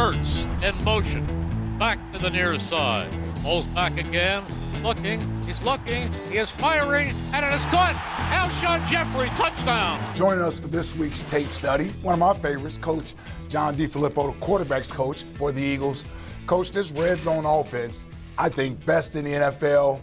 Ertz in motion. Back to the near side. Pulls back again. He's looking, he is firing, and it is caught. Alshon Jeffrey, touchdown. Joining us for this week's tape study, one of my favorites, Coach John DeFilippo, the quarterback's coach for the Eagles. Coach, this red zone offense, I think best in the NFL,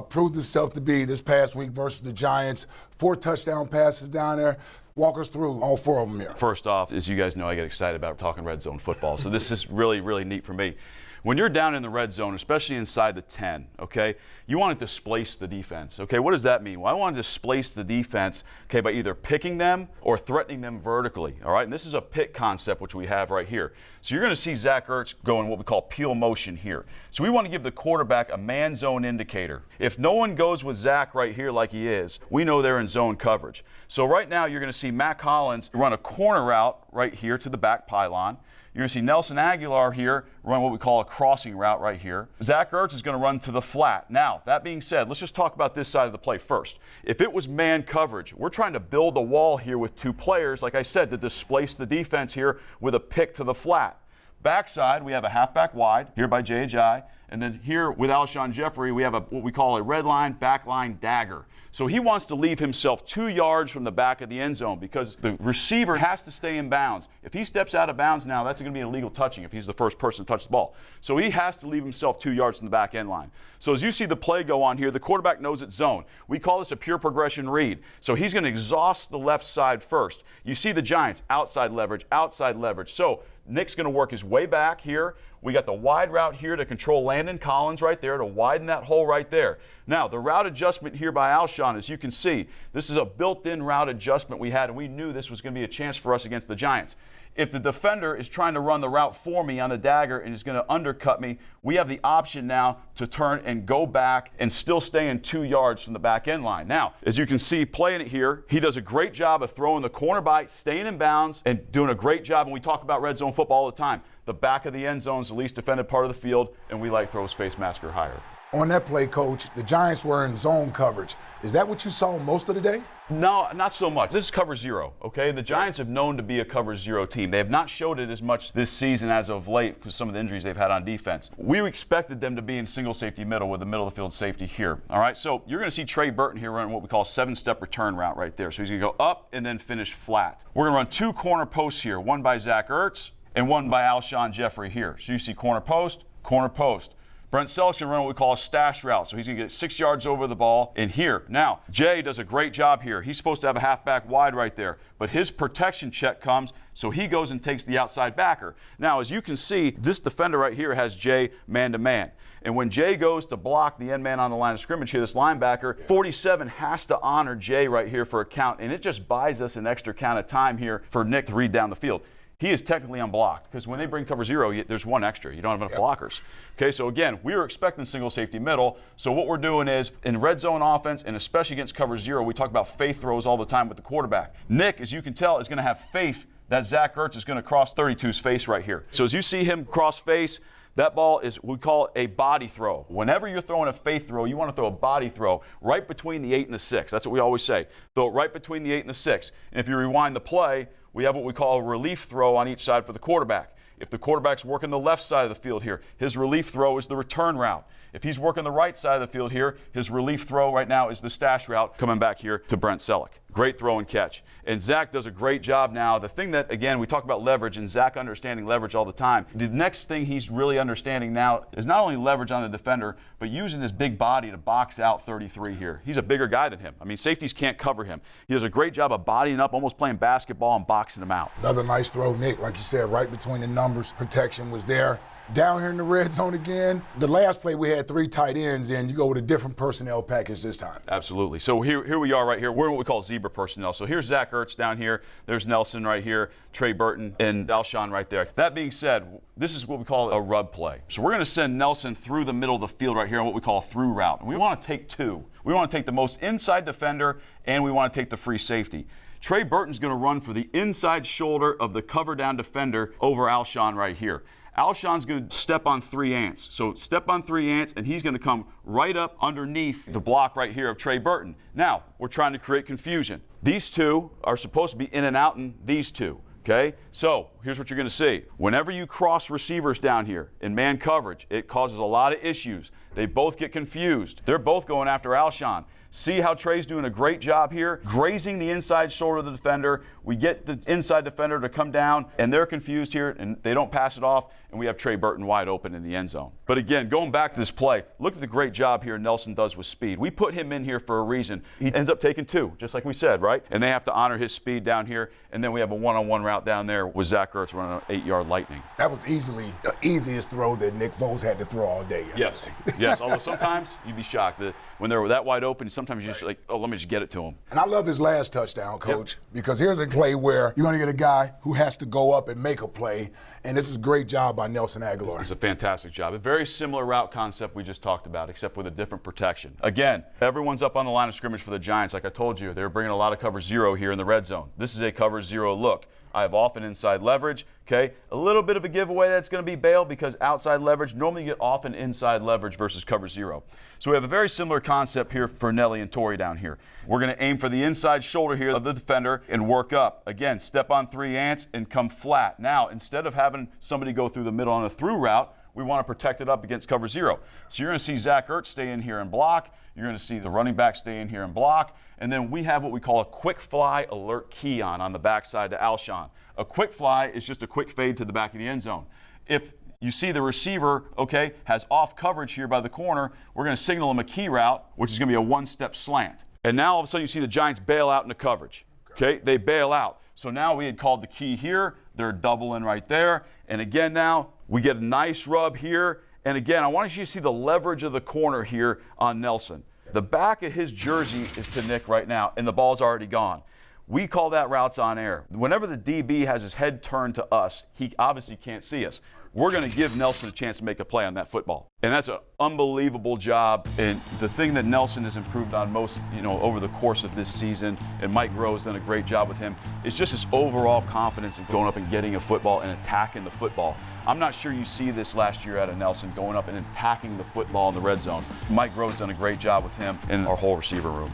proved itself to be this past week versus the Giants. 4 touchdown passes down there. Walk us through all 4 of them here. First off, as you guys know, I get excited about talking red zone football, so this is really, really neat for me. When you're down in the red zone, especially inside the 10, okay, you want to displace the defense, okay? What does that mean? Well, I want to displace the defense, okay, by either picking them or threatening them vertically, all right? And this is a pick concept, which we have right here. So you're going to see Zach Ertz go in what we call peel motion here. So we want to give the quarterback a man zone indicator. If no one goes with Zach right here like he is, we know they're in zone coverage. So right now you're going to see Matt Collins run a corner route right here to the back pylon. You're going to see Nelson Aguilar here run what we call a crossing route right here. Zach Ertz is going to run to the flat. Now, that being said, let's just talk about this side of the play first. If it was man coverage, we're trying to build a wall here with 2 players, like I said, to displace the defense here with a pick to the flat. Backside, we have a halfback wide here by J.J. And then here with Alshon Jeffrey, we have what we call a red line, back line dagger. So he wants to leave himself 2 yards from the back of the end zone because the receiver has to stay in bounds. If he steps out of bounds now, that's going to be an illegal touching if he's the first person to touch the ball. So he has to leave himself 2 yards from the back end line. So as you see the play go on here, the quarterback knows it's zone. We call this a pure progression read. So he's going to exhaust the left side first. You see the Giants, outside leverage, outside leverage. So Nick's going to work his way back here. We got the wide route here to control Landon Collins right there to widen that hole right there. Now, the route adjustment here by Alshon, as you can see, this is a built-in route adjustment we had, and we knew this was going to be a chance for us against the Giants. If the defender is trying to run the route for me on the dagger and is going to undercut me, we have the option now to turn and go back and still stay in 2 yards from the back end line. Now, as you can see, playing it here, he does a great job of throwing the corner by, staying in bounds, and doing a great job. And we talk about red zone football all the time. The back of the end zone is the least defended part of the field, and we like throws face mask or higher. On that play, Coach, the Giants were in zone coverage. Is that what you saw most of the day? No, not so much. This is cover 0, okay? The Giants have known to be a cover 0 team. They have not showed it as much this season as of late because some of the injuries they've had on defense. We expected them to be in single safety middle with the middle of the field safety here, all right? So you're going to see Trey Burton here running what we call a 7-step return route right there. So he's going to go up and then finish flat. We're going to run 2 corner posts here, one by Zach Ertz and one by Alshon Jeffrey here. So you see corner post, corner post. Brent Selleck's going to run what we call a stash route. So he's going to get 6 yards over the ball in here. Now, Jay does a great job here. He's supposed to have a halfback wide right there. But his protection check comes, so he goes and takes the outside backer. Now, as you can see, this defender right here has Jay man-to-man. And when Jay goes to block the end man on the line of scrimmage here, this linebacker, 47 has to honor Jay right here for a count. And it just buys us an extra count of time here for Nick to read down the field. He is technically unblocked because when they bring cover 0, there's 1 extra. You don't have enough blockers. Okay, so again, we were expecting single safety middle. So what we're doing is in red zone offense, and especially against cover 0, we talk about faith throws all the time with the quarterback. Nick, as you can tell, is going to have faith that Zach Ertz is going to cross 32's face right here. So as you see him cross face, that ball is, we call it a body throw. Whenever you're throwing a faith throw, you want to throw a body throw right between the 8 and the 6. That's what we always say. Throw it right between the 8 and the 6. And if you rewind the play, we have what we call a relief throw on each side for the quarterback. If the quarterback's working the left side of the field here, his relief throw is the return route. If he's working the right side of the field here, his relief throw right now is the stash route coming back here to Brent Selleck. Great throw and catch. And Zach does a great job now. The thing that, again, we talk about leverage and Zach understanding leverage all the time. The next thing he's really understanding now is not only leverage on the defender, but using his big body to box out 33 here. He's a bigger guy than him. I mean, safeties can't cover him. He does a great job of bodying up, almost playing basketball and boxing him out. Another nice throw, Nick, like you said, right between the numbers. Protection was there. Down here in the red zone again. The last play we had 3 tight ends in. You go with a different personnel package this time. Absolutely. So here we are right here. We're what we call zebra personnel. So here's Zach Ertz down here. There's Nelson right here, Trey Burton, and Alshon right there. That being said, this is what we call a rub play. So we're going to send Nelson through the middle of the field right here on what we call a through route. And we want to take 2. We want to take the most inside defender, and we want to take the free safety. Trey Burton's going to run for the inside shoulder of the cover down defender over Alshon right here. Alshon's going to step on 3 ants. So step on 3 ants, and he's going to come right up underneath the block right here of Trey Burton. Now, we're trying to create confusion. These 2 are supposed to be in and out, and these 2. Okay, so here's what you're going to see. Whenever you cross receivers down here in man coverage, it causes a lot of issues. They both get confused. They're both going after Alshon. See how Trey's doing a great job here, grazing the inside shoulder of the defender. We get the inside defender to come down, and they're confused here, and they don't pass it off, and we have Trey Burton wide open in the end zone. But again, going back to this play, look at the great job here Nelson does with speed. We put him in here for a reason. He ends up taking 2, just like we said, right? And they have to honor his speed down here, and then we have a one-on-one route down there with Zach Ertz running an 8-yard lightning. That was easily the easiest throw that Nick Foles had to throw all day yesterday. Yes. Although sometimes you'd be shocked that when they're that wide open, sometimes you're just like, oh, let me just get it to him. And I love this last touchdown, Coach, because here's a play where you're going to get a guy who has to go up and make a play, and this is a great job by Nelson Aguilar. It's a fantastic job. A very similar route concept we just talked about, except with a different protection. Again, everyone's up on the line of scrimmage for the Giants. Like I told you, they're bringing a lot of cover 0 here in the red zone. This is a cover 0 look. I have often inside leverage, okay? A little bit of a giveaway that's going to be bail because outside leverage, normally you get often inside leverage versus cover 0. So we have a very similar concept here for Nelly and Torrey down here. We're going to aim for the inside shoulder here of the defender and work up. Again, step on 3 ants and come flat. Now, instead of having somebody go through the middle on a through route, we want to protect it up against cover 0. So you're going to see Zach Ertz stay in here and block. You're going to see the running back stay in here and block. And then we have what we call a quick fly alert key on the backside to Alshon. A quick fly is just a quick fade to the back of the end zone. If you see the receiver, okay, has off coverage here by the corner, we're going to signal him a key route, which is going to be a 1-step slant. And now all of a sudden you see the Giants bail out into coverage. Okay, they bail out. So now we had called the key here. They're doubling right there. And again now, we get a nice rub here. And again, I want you to see the leverage of the corner here on Nelson. The back of his jersey is to Nick right now, and the ball's already gone. We call that routes on air. Whenever the DB has his head turned to us, he obviously can't see us. We're going to give Nelson a chance to make a play on that football. And that's an unbelievable job. And the thing that Nelson has improved on most, over the course of this season, and Mike Rowe's done a great job with him, is just his overall confidence in going up and getting a football and attacking the football. I'm not sure you see this last year out of Nelson, going up and attacking the football in the red zone. Mike Rowe's done a great job with him and our whole receiver room.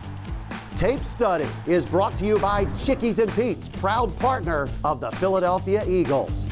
Tape Study is brought to you by Chickies and Pete's, proud partner of the Philadelphia Eagles.